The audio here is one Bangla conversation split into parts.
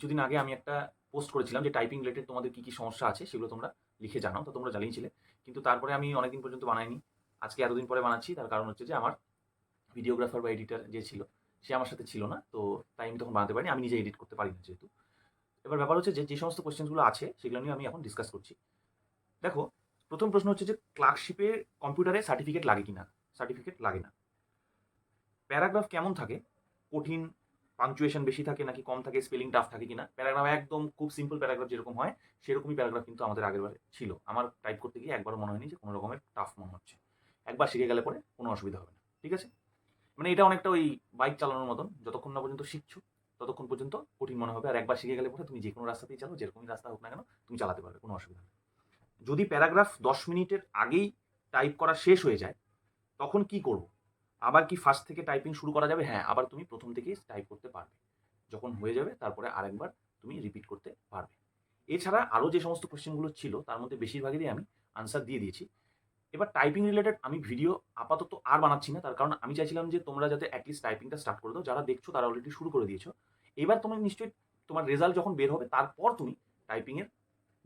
কিছুদিন আগে আমি একটা পোস্ট করেছিলাম যে টাইপিং রিলেটেড তোমাদের কী কী সমস্যা আছে সেগুলো তোমরা লিখে জানাও, তো তোমরা জানিয়েছিলে। কিন্তু তারপরে আমি অনেকদিন পর্যন্ত বানাইনি। আজকে এতদিন পরে বানাচ্ছি, তার কারণ হচ্ছে যে আমার ভিডিওগ্রাফার বা এডিটর যে ছিল সে আমার সাথে ছিল না, তো তাই আমি তখন বানাতে পারিনি। আমি নিজে এডিট করতে পারি না যেহেতু। এবার ব্যাপার হচ্ছে যে যে সমস্ত কোয়েশ্চেনগুলো আছে সেগুলো নিয়ে আমি এখন ডিসকাস করছি। দেখো, প্রথম প্রশ্ন হচ্ছে যে ক্লার্কশিপে কম্পিউটারে সার্টিফিকেট লাগে কিনা। সার্টিফিকেট লাগে না। প্যারাগ্রাফ কেমন থাকে, কঠিন, পাংচুয়েশন বেশি থাকে নাকি কম থাকে, স্পেলিং টাফ থাকে কিনা। প্যারাগ্রাফ একদম খুব সিম্পল প্যারাগ্রাফ যেরকম হয় সেরকমই প্যারাগ্রাফ কিন্তু আমাদের আগের বারে ছিল। আমার টাইপ করতে গিয়ে একবারও মনে হয়নি যে কোনো রকমের টাফ মনে হচ্ছে। একবার শিখে গেলে পরে কোনো অসুবিধা হবে না, ঠিক আছে। মানে এটা অনেকটা ওই বাইক চালানোর মতন, যতক্ষণ না পর্যন্ত শিখছো ততক্ষণ পর্যন্ত কঠিন মনে হবে, আর একবার শিখে গেলে পরে তুমি যে কোনো রাস্তাতেই চালাও, যেরকমই রাস্তা হোক না কেন তুমি চালাতে পারবে, কোনো অসুবিধা নেই। যদি প্যারাগ্রাফ 10 মিনিটের আগেই টাইপ করা শেষ হয়ে যায় তখন কি করব? আবার কি ফার্স্ট থেকে টাইপিং শুরু করা যাবে? হ্যাঁ, আবার তুমি প্রথম থেকেই টাইপ করতে পারবে। যখন হয়ে যাবে তারপরে আরেকবার তুমি রিপিট করতে পারবে। এছাড়া আরও যে সমস্ত কোয়েশ্চেনগুলো ছিল তার মধ্যে বেশিরভাগেরই আমি আনসার দিয়ে দিয়েছি। এবার টাইপিং রিলেটেড আমি ভিডিও আপাতত আর বানাচ্ছি না, তার কারণ আমি চাইছিলাম যে তোমরা যাতে অ্যাটলিস্ট টাইপিংটা স্টার্ট করে দাও। যারা দেখছো তারা অলরেডি শুরু করে দিয়েছো। এবার তুমি নিশ্চয়ই তোমার রেজাল্ট যখন বের হবে তারপর তুমি টাইপিংয়ের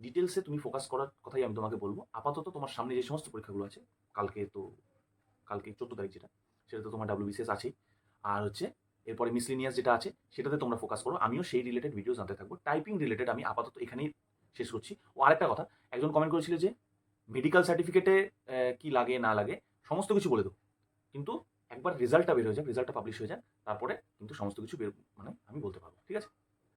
ডিটেলসে তুমি ফোকাস করার কথাই আমি তোমাকে বলবো। আপাতত তোমার সামনে যে সমস্ত পরীক্ষাগুলো আছে, কালকে তো কালকে 14 তারিখ যেটা, সেটা তো তোমার WBCS আছেই। আর হচ্ছে এরপরে মিসলিনিয়াস যেটা আছে সেটাতে তোমরা ফোকাস করো। আমিও সেই রিলেটেড ভিডিও জানতে থাকবো। টাইপিং রিলেটেড আমি আপাতত এখানেই শেষ করছি। ও আরেকটা কথা, একজন কমেন্ট করেছিল যে মেডিকেল সার্টিফিকেটে কি লাগে না লাগে সমস্ত কিছু বলে দেবো, কিন্তু একবার রেজাল্টটা বের হয়ে যাক, রেজাল্টটা পাবলিশ হয়ে যাক, তারপরে কিন্তু সমস্ত কিছু বের মানে আমি বলতে পারবো, ঠিক আছে।